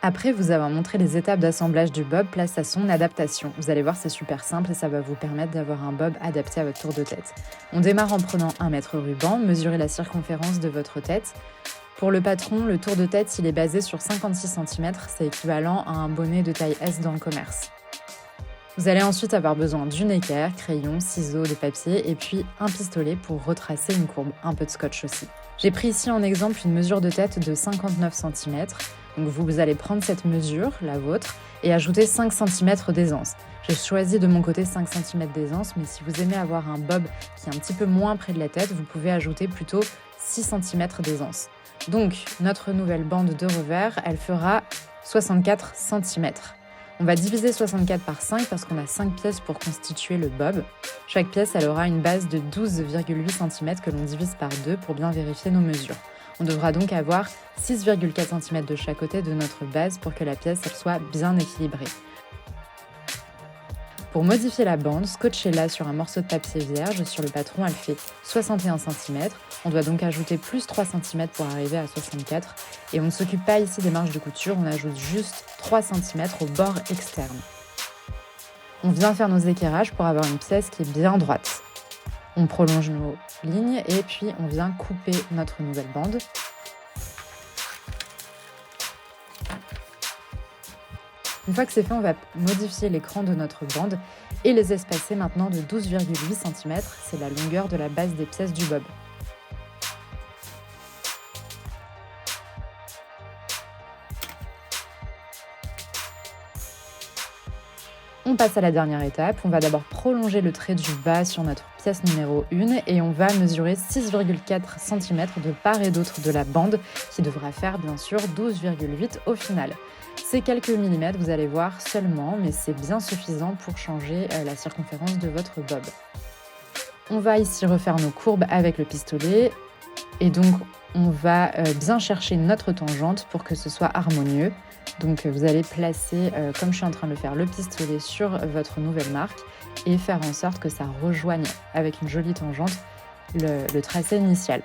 Après vous avoir montré les étapes d'assemblage du bob, place à son adaptation. Vous allez voir, c'est super simple et ça va vous permettre d'avoir un bob adapté à votre tour de tête. On démarre en prenant 1 mètre ruban, mesurez la circonférence de votre tête. Pour le patron, le tour de tête, il est basé sur 56 cm, c'est équivalent à un bonnet de taille S dans le commerce. Vous allez ensuite avoir besoin d'une équerre, crayon, ciseaux, de papier et puis un pistolet pour retracer une courbe, un peu de scotch aussi. J'ai pris ici en exemple une mesure de tête de 59 cm. Donc vous allez prendre cette mesure, la vôtre, et ajouter 5 cm d'aisance. J'ai choisi de mon côté 5 cm d'aisance, mais si vous aimez avoir un bob qui est un petit peu moins près de la tête, vous pouvez ajouter plutôt 6 cm d'aisance. Donc notre nouvelle bande de revers, elle fera 64 cm. On va diviser 64 par 5 parce qu'on a 5 pièces pour constituer le bob. Chaque pièce, elle aura une base de 12,8 cm que l'on divise par 2 pour bien vérifier nos mesures. On devra donc avoir 6,4 cm de chaque côté de notre base pour que la pièce elle soit bien équilibrée. Pour modifier la bande, scotchez-la sur un morceau de papier vierge. Sur le patron, elle fait 61 cm. On doit donc ajouter plus 3 cm pour arriver à 64. Et on ne s'occupe pas ici des marges de couture, on ajoute juste 3 cm au bord externe. On vient faire nos équerrages pour avoir une pièce qui est bien droite. On prolonge nos lignes et puis on vient couper notre nouvelle bande. Une fois que c'est fait, on va modifier l'écran de notre bande et les espacer maintenant de 12,8 cm. C'est la longueur de la base des pièces du bob. On passe à la dernière étape. On va d'abord prolonger le trait du bas sur notre pièce numéro 1 et on va mesurer 6,4 cm de part et d'autre de la bande qui devra faire bien sûr 12,8 au final. C'est quelques millimètres, vous allez voir seulement, mais c'est bien suffisant pour changer la circonférence de votre bob. On va ici refaire nos courbes avec le pistolet et donc on va bien chercher notre tangente pour que ce soit harmonieux. Donc vous allez placer, comme je suis en train de le faire, le pistolet sur votre nouvelle marque et faire en sorte que ça rejoigne avec une jolie tangente le tracé initial.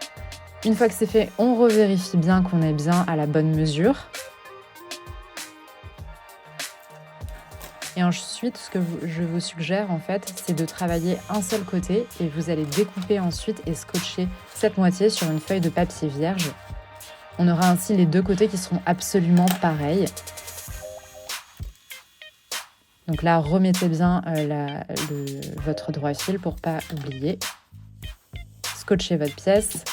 Une fois que c'est fait, on revérifie bien qu'on est bien à la bonne mesure. Et ensuite, ce que je vous suggère en fait, c'est de travailler un seul côté et vous allez découper ensuite et scotcher cette moitié sur une feuille de papier vierge. On aura ainsi les deux côtés qui seront absolument pareils. Donc là, remettez bien votre droit fil pour ne pas oublier. Scotchez votre pièce.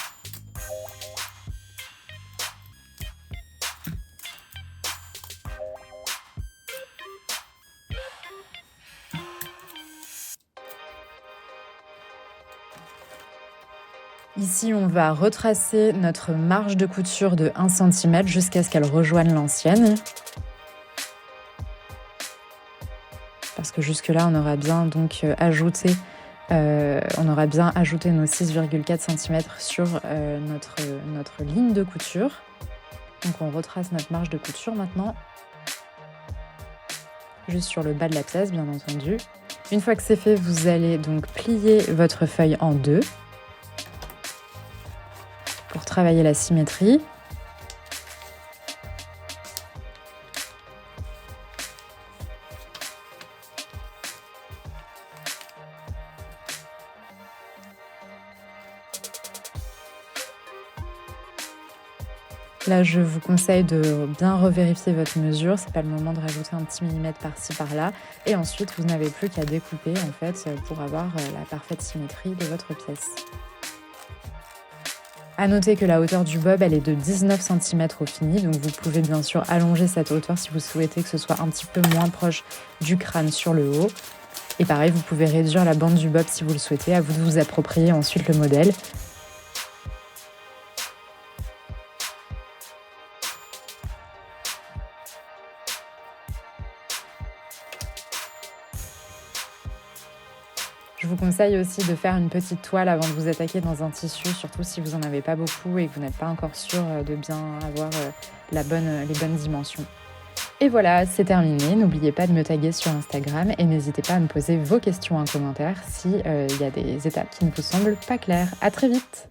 Ici, on va retracer notre marge de couture de 1 cm jusqu'à ce qu'elle rejoigne l'ancienne. Parce que jusque-là, on aura bien donc ajouté nos 6,4 cm sur notre ligne de couture. Donc on retrace notre marge de couture maintenant. Juste sur le bas de la pièce, bien entendu. Une fois que c'est fait, vous allez donc plier votre feuille en deux pour travailler la symétrie. Là, je vous conseille de bien revérifier votre mesure. C'est pas le moment de rajouter un petit millimètre par-ci par-là. Et ensuite, vous n'avez plus qu'à découper en fait pour avoir la parfaite symétrie de votre pièce. À noter que la hauteur du bob, elle est de 19 cm au fini, donc vous pouvez bien sûr allonger cette hauteur si vous souhaitez que ce soit un petit peu moins proche du crâne sur le haut. Et pareil, vous pouvez réduire la bande du bob si vous le souhaitez, à vous de vous approprier ensuite le modèle. Je vous conseille aussi de faire une petite toile avant de vous attaquer dans un tissu, surtout si vous n'en avez pas beaucoup et que vous n'êtes pas encore sûr de bien avoir les bonnes dimensions. Et voilà, c'est terminé. N'oubliez pas de me taguer sur Instagram et n'hésitez pas à me poser vos questions en commentaire s'il y a des étapes qui ne vous semblent pas claires. À très vite!